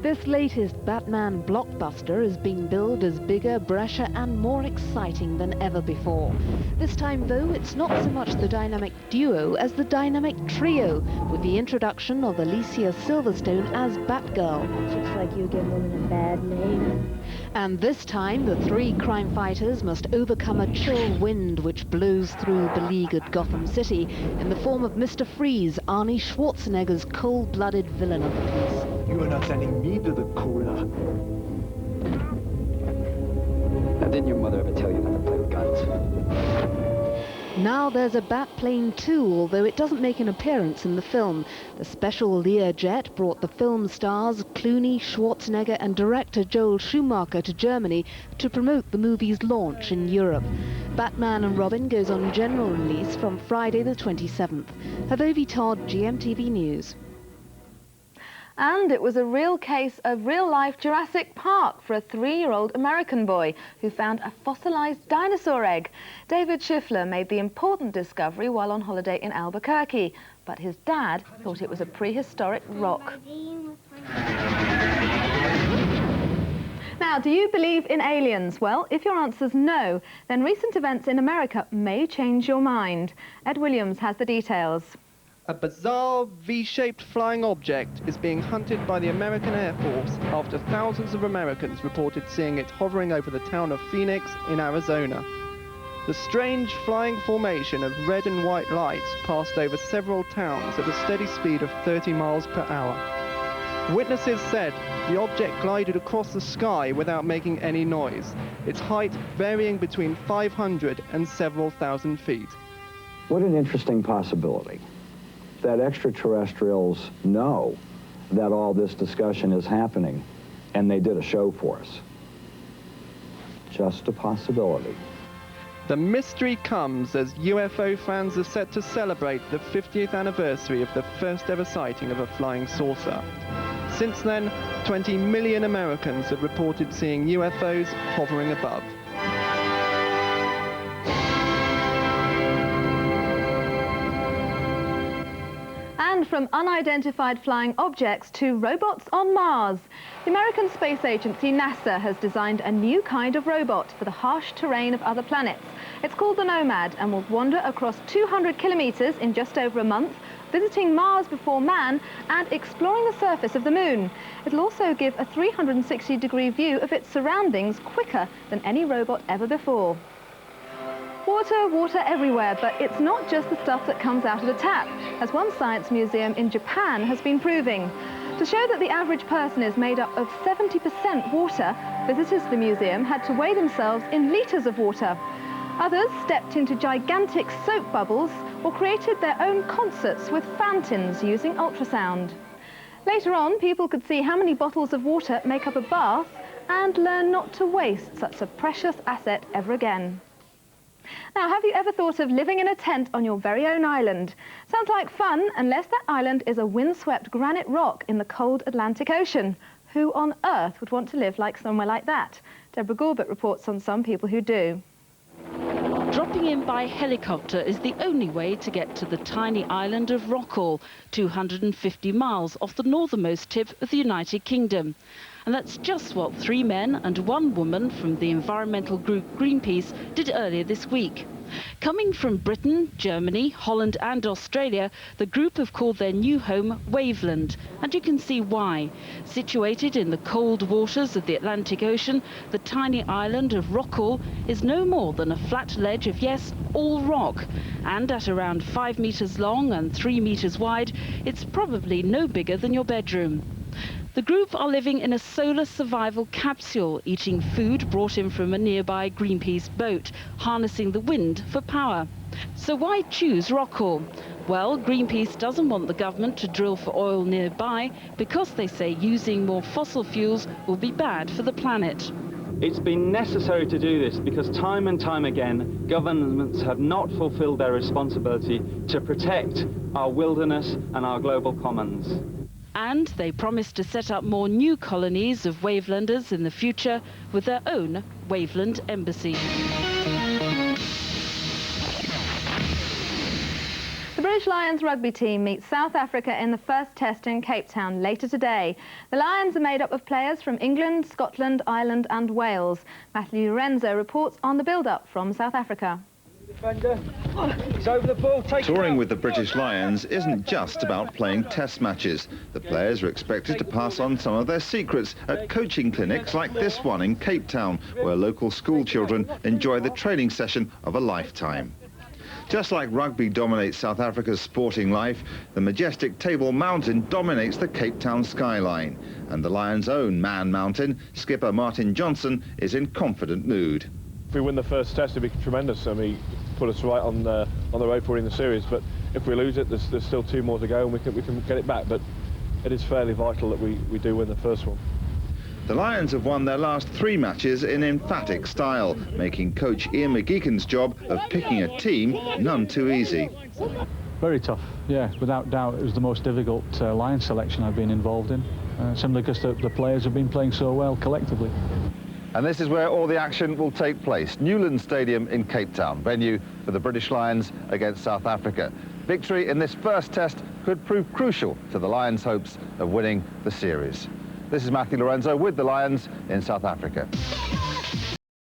This latest Batman blockbuster is being billed as bigger, brescher and more exciting than ever before. This time, though, it's not so much the dynamic duo as the dynamic trio, with the introduction of Alicia Silverstone as Batgirl. Looks like you give women a bad name. And this time, the three crime fighters must overcome a chill wind which blows through beleaguered Gotham City in the form of Mr. Freeze, Arnie Schwarzenegger's cold-blooded villain of the piece. You are not sending me to the cooler. Now, didn't your mother ever tell you not to play with guns? Now there's a Batplane too, although it doesn't make an appearance in the film. The special Learjet brought the film stars Clooney, Schwarzenegger and director Joel Schumacher to Germany to promote the movie's launch in Europe. Batman and Robin goes on general release from Friday the 27th. Havovi Todd, GMTV News. And it was a real case of real-life Jurassic Park for a 3-year-old American boy who found a fossilized dinosaur egg. David Schiffler made the important discovery while on holiday in Albuquerque, but his dad thought it was a prehistoric rock. Now, do you believe in aliens? Well, if your answer's no, then recent events in America may change your mind. Ed Williams has the details. A bizarre V-shaped flying object is being hunted by the American Air Force after thousands of Americans reported seeing it hovering over the town of Phoenix in Arizona. The strange flying formation of red and white lights passed over several towns at a steady speed of 30 miles per hour. Witnesses said the object glided across the sky without making any noise, its height varying between 500 and several thousand feet. What an interesting possibility. That extraterrestrials know that all this discussion is happening, and they did a show for us. Just a possibility. The mystery comes as UFO fans are set to celebrate the 50th anniversary of the first ever sighting of a flying saucer. Since then, 20 million Americans have reported seeing UFOs hovering above. And from unidentified flying objects to robots on Mars. The American Space Agency, NASA, has designed a new kind of robot for the harsh terrain of other planets. It's called the Nomad and will wander across 200 kilometers in just over a month, visiting Mars before man and exploring the surface of the Moon. It'll also give a 360-degree view of its surroundings quicker than any robot ever before. Water, water everywhere, but it's not just the stuff that comes out of the tap, as one science museum in Japan has been proving. To show that the average person is made up of 70% water, visitors to the museum had to weigh themselves in litres of water. Others stepped into gigantic soap bubbles or created their own concerts with fountains using ultrasound. Later on, people could see how many bottles of water make up a bath and learn not to waste such a precious asset ever again. Now, have you ever thought of living in a tent on your very own island? Sounds like fun, unless that island is a windswept granite rock in the cold Atlantic Ocean. Who on earth would want to live like somewhere like that? Deborah Gorbett reports on some people who do. Dropping in by helicopter is the only way to get to the tiny island of Rockall, 250 miles off the northernmost tip of the United Kingdom. And that's just what 3 men and 1 woman from the environmental group Greenpeace did earlier this week. Coming from Britain, Germany, Holland and Australia, the group have called their new home Waveland, and you can see why. Situated in the cold waters of the Atlantic Ocean, the tiny island of Rockall is no more than a flat ledge of, yes, all rock. And at around 5 meters long and 3 meters wide, it's probably no bigger than your bedroom. The group are living in a solar survival capsule, eating food brought in from a nearby Greenpeace boat, harnessing the wind for power. So why choose Rockall? Well, Greenpeace doesn't want the government to drill for oil nearby because they say using more fossil fuels will be bad for the planet. It's been necessary to do this because time and time again, governments have not fulfilled their responsibility to protect our wilderness and our global commons. And they promise to set up more new colonies of Wavelanders in the future with their own Waveland embassy. The British Lions rugby team meets South Africa in the first test in Cape Town later today. The Lions are made up of players from England, Scotland, Ireland and Wales. Matthew Lorenzo reports on the build-up from South Africa. Touring with the British Lions isn't just about playing test matches. The players are expected to pass on some of their secrets at coaching clinics like this one in Cape Town, where local school children enjoy the training session of a lifetime. Just like rugby dominates South Africa's sporting life, the majestic Table Mountain dominates the Cape Town skyline. And the Lions' own Man Mountain, skipper Martin Johnson, is in confident mood. If we win the first test, it'd be tremendous. I mean, put us right on the road for winning the series. But if we lose it, there's still 2 more to go, and we can get it back. But it is fairly vital that we do win the first one. The Lions have won their last 3 matches in emphatic style, making coach Ian McGeechan's job of picking a team none too easy. Very tough, yeah, without doubt. It was the most difficult Lions selection I've been involved in, simply because the players have been playing so well collectively. And this is where all the action will take place. Newland Stadium in Cape Town, venue for the British Lions against South Africa. Victory in this first test could prove crucial to the Lions' hopes of winning the series. This is Matthew Lorenzo with the Lions in South Africa.